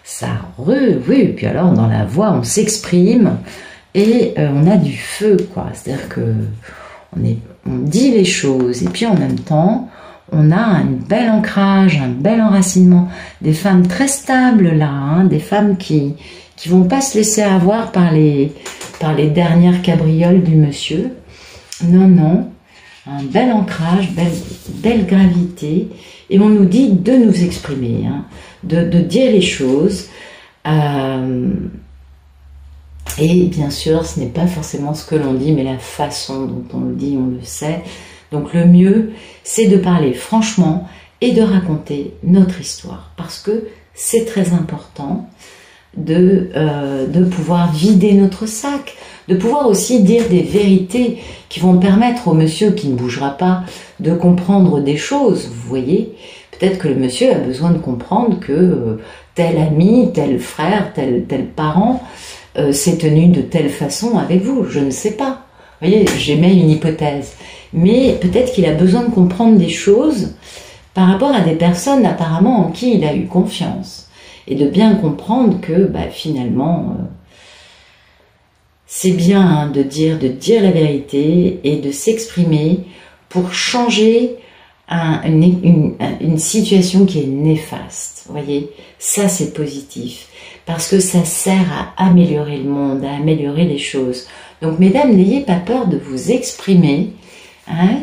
ça oui. Puis alors, dans la voix, on s'exprime et on a du feu, quoi. C'est-à-dire que on dit les choses, et puis en même temps, on a un bel ancrage, un bel enracinement. Des femmes très stables, là, des femmes qui vont pas se laisser avoir par les dernières cabrioles du monsieur. Non, un bel ancrage, belle gravité, et on nous dit de nous exprimer, de dire les choses. Et bien sûr, ce n'est pas forcément ce que l'on dit, mais la façon dont on le dit, on le sait. Donc le mieux, c'est de parler franchement et de raconter notre histoire, parce que c'est très important de pouvoir vider notre sac, de pouvoir aussi dire des vérités qui vont permettre au monsieur qui ne bougera pas de comprendre des choses, vous voyez. Peut-être que le monsieur a besoin de comprendre que tel ami, tel frère, tel parent s'est tenu de telle façon avec vous, je ne sais pas. Vous voyez, j'émets une hypothèse. Mais peut-être qu'il a besoin de comprendre des choses par rapport à des personnes apparemment en qui il a eu confiance. Et de bien comprendre que finalement, c'est bien de dire la vérité et de s'exprimer pour changer une situation qui est néfaste. Vous voyez, ça c'est positif. Parce que ça sert à améliorer le monde, à améliorer les choses. Donc mesdames, n'ayez pas peur de vous exprimer.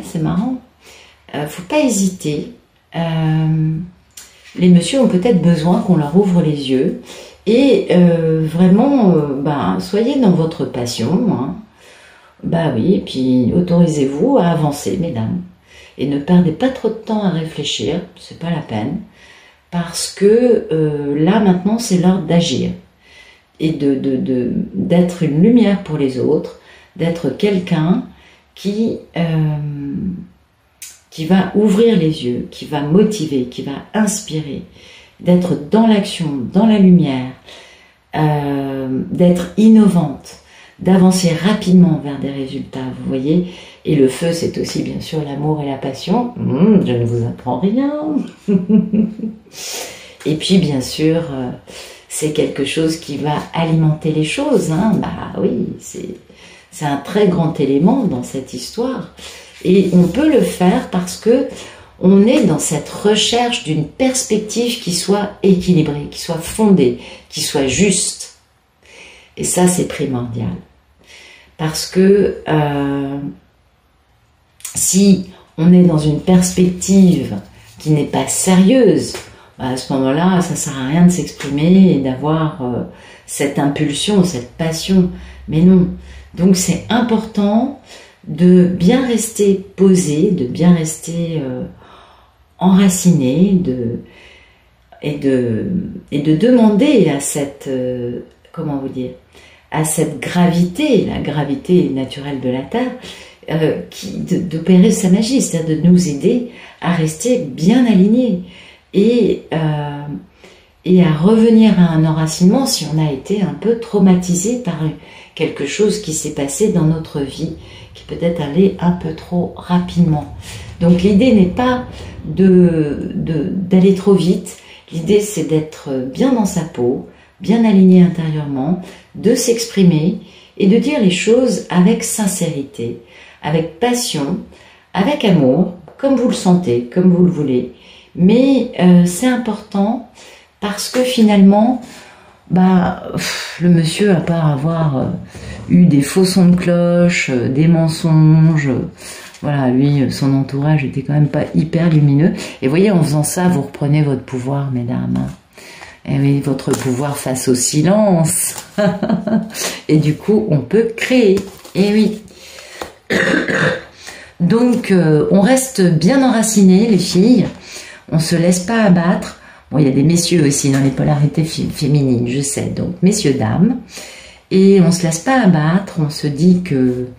C'est marrant. Faut pas hésiter. Les messieurs ont peut-être besoin qu'on leur ouvre les yeux. Et vraiment, soyez dans votre passion. Oui, et puis autorisez-vous à avancer, mesdames. Et ne perdez pas trop de temps à réfléchir, c'est pas la peine. Parce que là, maintenant, c'est l'heure d'agir. Et d'être une lumière pour les autres, d'être quelqu'un qui va ouvrir les yeux, qui va motiver, qui va inspirer, d'être dans l'action, dans la lumière, d'être innovante, d'avancer rapidement vers des résultats, vous voyez. Et le feu, c'est aussi bien sûr l'amour et la passion. Je ne vous apprends rien. Et puis bien sûr, c'est quelque chose qui va alimenter les choses. Oui, c'est un très grand élément dans cette histoire. Et on peut le faire parce que on est dans cette recherche d'une perspective qui soit équilibrée, qui soit fondée, qui soit juste. Et ça, c'est primordial. Parce que si on est dans une perspective qui n'est pas sérieuse, à ce moment-là, ça ne sert à rien de s'exprimer et d'avoir cette impulsion, cette passion. Mais non. Donc c'est important de bien rester posé, de bien rester enraciné, et de demander à cette à cette gravité, la gravité naturelle de la Terre, d'opérer sa magie, c'est-à-dire de nous aider à rester bien alignés et à revenir à un enracinement si on a été un peu traumatisé par quelque chose qui s'est passé dans notre vie, qui peut-être allait un peu trop rapidement. Donc l'idée n'est pas d'aller trop vite, l'idée c'est d'être bien dans sa peau, bien aligné intérieurement, de s'exprimer et de dire les choses avec sincérité, avec passion, avec amour, comme vous le sentez, comme vous le voulez. Mais c'est important parce que finalement, le monsieur, à part avoir eu des faux sons de cloche, des mensonges, voilà, lui, son entourage était quand même pas hyper lumineux. Et vous voyez, en faisant ça, vous reprenez votre pouvoir, mesdames. Et oui, votre pouvoir face au silence. Et du coup, on peut créer. Et oui. Donc, on reste bien enracinés, les filles. On se laisse pas abattre. Bon, il y a des messieurs aussi dans les polarités féminines, je sais. Donc, messieurs, dames. Et on se laisse pas abattre. On se dit que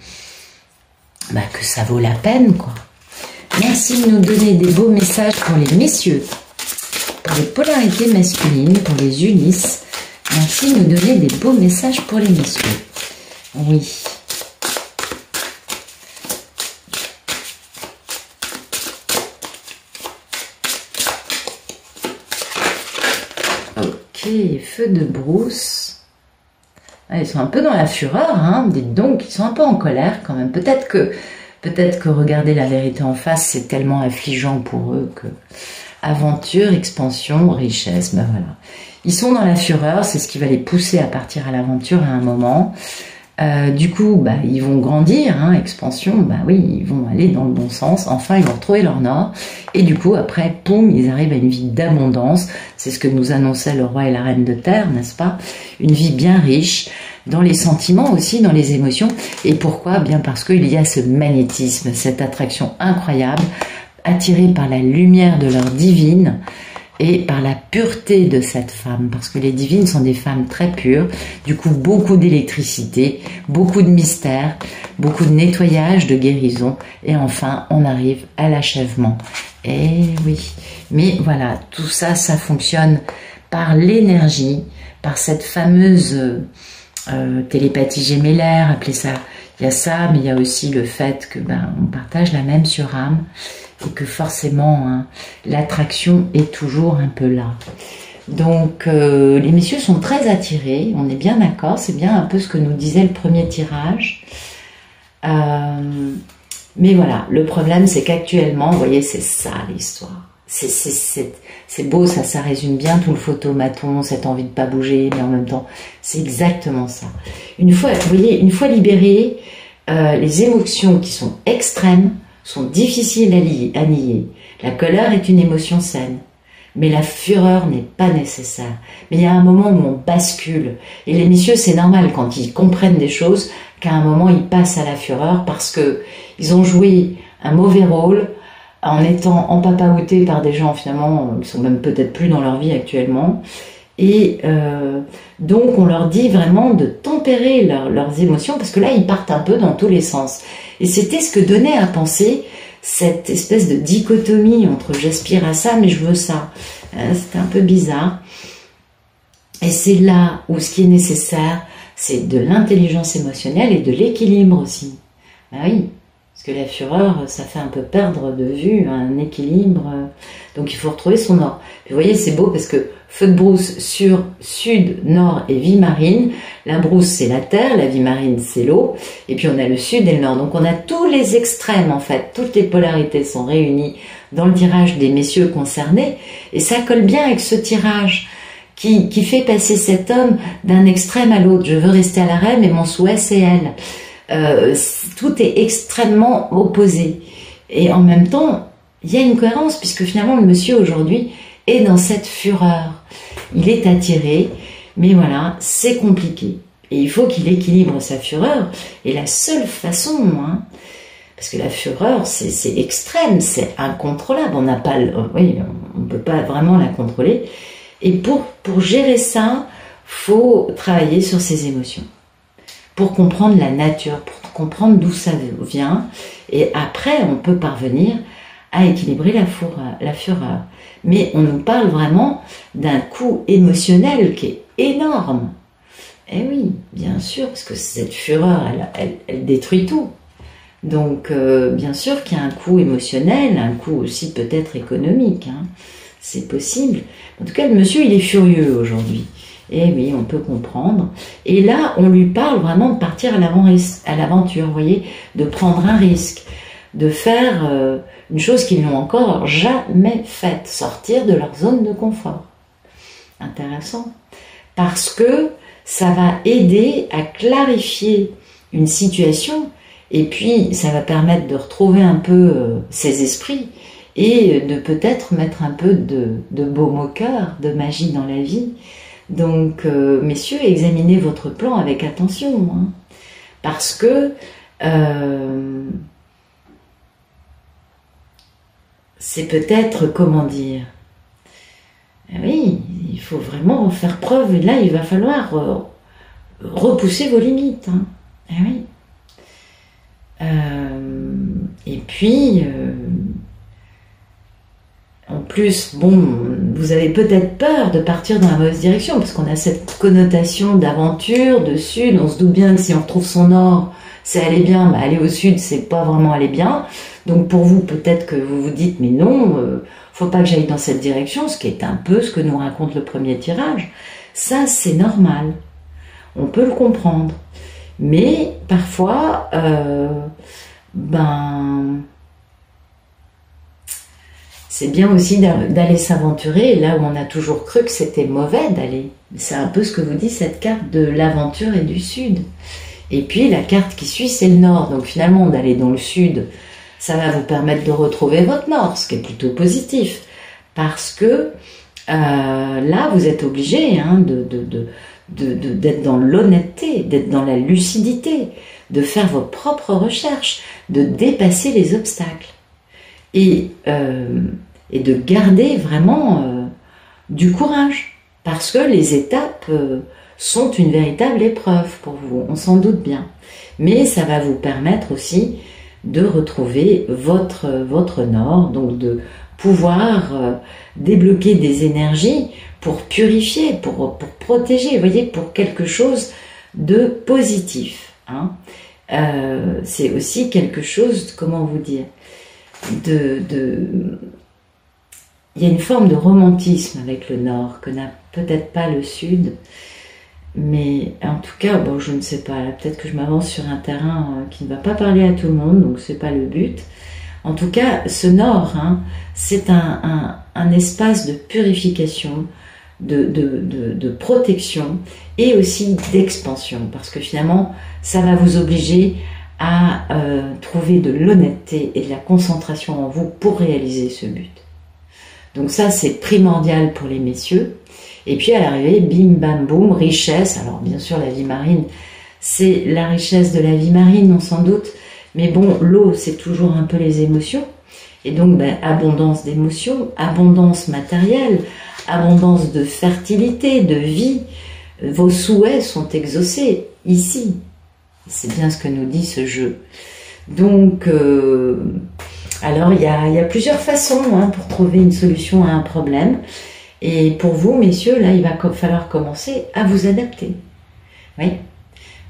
ça vaut la peine, quoi. Merci de nous donner des beaux messages pour les messieurs, pour les polarités masculines, pour les Ulysses. Merci de nous donner des beaux messages pour les messieurs. Oui. Ok, feu de brousse. Ah, ils sont un peu dans la fureur, hein. Dites donc, ils sont un peu en colère quand même. Peut-être que regarder la vérité en face, c'est tellement affligeant pour eux que aventure, expansion, richesse, voilà. Ils sont dans la fureur, c'est ce qui va les pousser à partir à l'aventure à un moment. Du coup, ils vont grandir, hein, expansion, oui, ils vont aller dans le bon sens. Enfin, ils vont retrouver leur nord. Et du coup, après, poum, ils arrivent à une vie d'abondance. C'est ce que nous annonçait le roi et la reine de terre, n'est-ce pas? Une vie bien riche, dans les sentiments aussi, dans les émotions. Et pourquoi? Bien parce qu'il y a ce magnétisme, cette attraction incroyable, attirés par la lumière de leur divine et par la pureté de cette femme, parce que les divines sont des femmes très pures, du coup beaucoup d'électricité, beaucoup de mystère, beaucoup de nettoyage, de guérison, et enfin on arrive à l'achèvement. Et oui, mais voilà, tout ça, ça fonctionne par l'énergie, par cette fameuse télépathie gémellaire, appelez ça, il y a ça, mais il y a aussi le fait que on partage la même surâme, et que forcément, hein, l'attraction est toujours un peu là. Donc, les messieurs sont très attirés, on est bien d'accord, c'est bien un peu ce que nous disait le premier tirage. Mais voilà, le problème, c'est qu'actuellement, vous voyez, c'est ça l'histoire. C'est beau, ça résume bien tout le photomaton, cette envie de pas bouger, mais en même temps, c'est exactement ça. Une fois, vous voyez, une fois libérées, les émotions qui sont extrêmes, sont difficiles à nier. La colère est une émotion saine, mais la fureur n'est pas nécessaire. Mais il y a un moment où on bascule. Et les messieurs, c'est normal quand ils comprennent des choses, qu'à un moment, ils passent à la fureur parce que ils ont joué un mauvais rôle en étant empapaoutés par des gens, finalement, qui sont même peut-être plus dans leur vie actuellement. Et donc, on leur dit vraiment de tempérer leurs émotions, parce que là, ils partent un peu dans tous les sens. Et c'était ce que donnait à penser cette espèce de dichotomie entre j'aspire à ça, mais je veux ça. C'était un peu bizarre. Et c'est là où ce qui est nécessaire, c'est de l'intelligence émotionnelle et de l'équilibre aussi. Oui, parce que la fureur, ça fait un peu perdre de vue un équilibre. Donc il faut retrouver son nord. Puis vous voyez, c'est beau parce que feu de brousse sur sud, nord et vie marine. La brousse, c'est la terre, la vie marine, c'est l'eau. Et puis on a le sud et le nord. Donc on a tous les extrêmes, en fait. Toutes les polarités sont réunies dans le tirage des messieurs concernés. Et ça colle bien avec ce tirage qui fait passer cet homme d'un extrême à l'autre. Je veux rester à la reine, mais mon souhait, c'est elle. Tout est extrêmement opposé. Et en même temps, il y a une cohérence, puisque finalement, le monsieur, aujourd'hui, est dans cette fureur. Il est attiré, mais voilà, c'est compliqué. Et il faut qu'il équilibre sa fureur. Et la seule façon, hein, parce que la fureur, c'est extrême, c'est incontrôlable. On n'a pas, oui, on ne peut pas vraiment la contrôler. Et pour gérer ça, faut travailler sur ses émotions. Pour comprendre la nature, pour comprendre d'où ça vient. Et après, on peut parvenir à équilibrer la fureur. Mais on nous parle vraiment d'un coup émotionnel qui est énorme. Eh oui, bien sûr, parce que cette fureur, elle détruit tout. Donc, bien sûr qu'il y a un coût émotionnel, un coût aussi peut-être économique. Hein. C'est possible. En tout cas, le monsieur, il est furieux aujourd'hui. Et oui, on peut comprendre. Et là, on lui parle vraiment de partir à l'aventure, vous voyez, de prendre un risque, de faire une chose qu'ils n'ont encore jamais faite, sortir de leur zone de confort. Intéressant. Parce que ça va aider à clarifier une situation et puis ça va permettre de retrouver un peu ses esprits et de peut-être mettre un peu de baume au cœur, de magie dans la vie. Donc, messieurs, examinez votre plan avec attention, hein, parce que c'est peut-être, comment dire, oui, il faut vraiment faire preuve, et là, il va falloir repousser vos limites. Hein. Oui. Et puis, en plus, bon, vous avez peut-être peur de partir dans la mauvaise direction, parce qu'on a cette connotation d'aventure, de sud, on se doute bien que si on retrouve son nord, c'est aller bien, bah aller au sud, c'est pas vraiment aller bien. Donc pour vous, peut-être que vous vous dites, mais non, faut pas que j'aille dans cette direction, ce qui est un peu ce que nous raconte le premier tirage. Ça, c'est normal. On peut le comprendre. Mais parfois, c'est bien aussi d'aller s'aventurer là où on a toujours cru que c'était mauvais d'aller. C'est un peu ce que vous dit cette carte de l'aventure et du sud. Et puis la carte qui suit, c'est le nord. Donc finalement, d'aller dans le sud, ça va vous permettre de retrouver votre nord, ce qui est plutôt positif. Parce que là, vous êtes obligé hein, d'être dans l'honnêteté, d'être dans la lucidité, de faire vos propres recherches, de dépasser les obstacles. Et de garder vraiment du courage. Parce que les étapes sont une véritable épreuve pour vous, on s'en doute bien. Mais ça va vous permettre aussi de retrouver votre nord, donc de pouvoir débloquer des énergies pour purifier, pour protéger, vous voyez, pour quelque chose de positif. Hein. C'est aussi quelque chose, comment vous dire, il y a une forme de romantisme avec le nord que n'a peut-être pas le sud, mais en tout cas, bon, je ne sais pas, peut-être que je m'avance sur un terrain qui ne va pas parler à tout le monde, donc c'est pas le but. En tout cas, ce nord, hein, c'est un espace de purification, de protection et aussi d'expansion, parce que finalement, ça va vous obliger à trouver de l'honnêteté et de la concentration en vous pour réaliser ce but. Donc ça, c'est primordial pour les messieurs. Et puis à l'arrivée, bim, bam, boum, richesse. Alors bien sûr, la vie marine, c'est la richesse de la vie marine, on s'en doute. Mais bon, l'eau, c'est toujours un peu les émotions. Et donc, abondance d'émotions, abondance matérielle, abondance de fertilité, de vie. Vos souhaits sont exaucés ici. C'est bien ce que nous dit ce jeu. Donc, alors il y a plusieurs façons hein, pour trouver une solution à un problème. Et pour vous, messieurs, là, il va falloir commencer à vous adapter. Oui.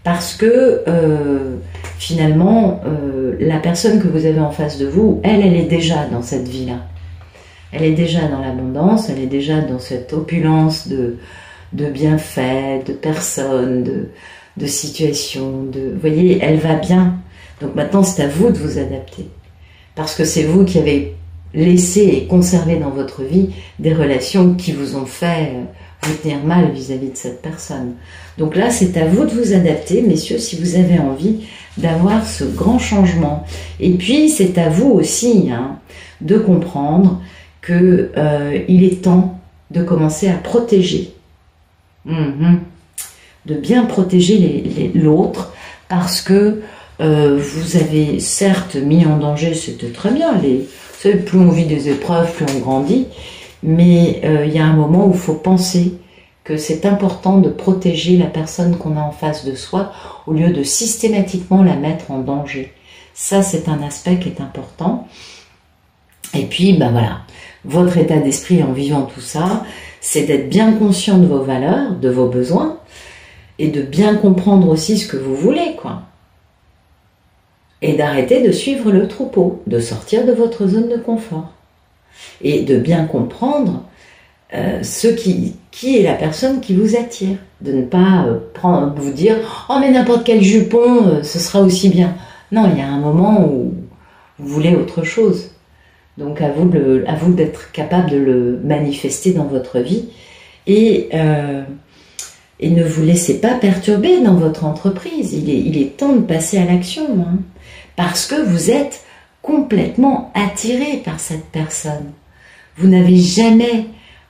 Parce que finalement, la personne que vous avez en face de vous, elle est déjà dans cette vie-là. Elle est déjà dans l'abondance, elle est déjà dans cette opulence de bienfaits, de personnes, de situations. Vous voyez, elle va bien. Donc maintenant, c'est à vous de vous adapter. Parce que c'est vous qui avez laissé et conservé dans votre vie des relations qui vous ont fait vous tenir mal vis-à-vis de cette personne. Donc là, c'est à vous de vous adapter, messieurs, si vous avez envie d'avoir ce grand changement. Et puis, c'est à vous aussi hein, de comprendre que il est temps de commencer à protéger. De bien protéger l'autre, parce que vous avez certes mis en danger, c'était très bien, vous savez, plus on vit des épreuves, plus on grandit, mais il y a un moment où il faut penser que c'est important de protéger la personne qu'on a en face de soi au lieu de systématiquement la mettre en danger. Ça, c'est un aspect qui est important. Et puis, voilà, votre état d'esprit en vivant tout ça, c'est d'être bien conscient de vos valeurs, de vos besoins, et de bien comprendre aussi ce que vous voulez, quoi. Et d'arrêter de suivre le troupeau, de sortir de votre zone de confort. Et de bien comprendre qui est la personne qui vous attire. De ne pas vous dire « Oh, mais n'importe quel jupon, ce sera aussi bien ». Non, il y a un moment où vous voulez autre chose. Donc à vous d'être capable de le manifester dans votre vie. Et ne vous laissez pas perturber dans votre entreprise. Il est temps de passer à l'action. Hein, parce que vous êtes complètement attiré par cette personne. Vous n'avez jamais,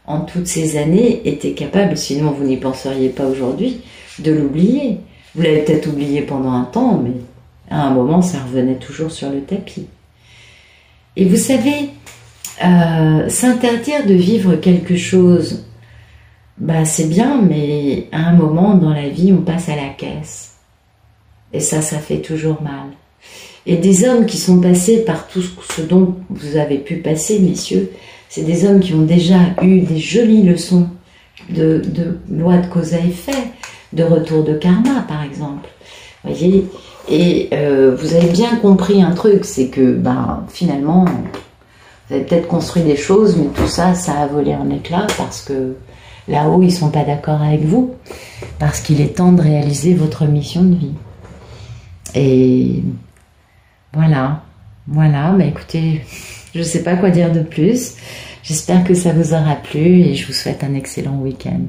en toutes ces années, été capable, sinon vous n'y penseriez pas aujourd'hui, de l'oublier. Vous l'avez peut-être oublié pendant un temps, mais à un moment, ça revenait toujours sur le tapis. Et vous savez, s'interdire de vivre quelque chose, bah c'est bien, mais à un moment dans la vie, on passe à la caisse. Et ça fait toujours mal. Et des hommes qui sont passés par tout ce dont vous avez pu passer, messieurs, c'est des hommes qui ont déjà eu des jolies leçons de loi de cause à effet, de retour de karma, par exemple. Voyez, et vous avez bien compris un truc, c'est que finalement, vous avez peut-être construit des choses, mais tout ça, ça a volé en éclats parce que là-haut, ils ne sont pas d'accord avec vous, parce qu'il est temps de réaliser votre mission de vie. Et voilà, mais écoutez, je ne sais pas quoi dire de plus. J'espère que ça vous aura plu et je vous souhaite un excellent week-end.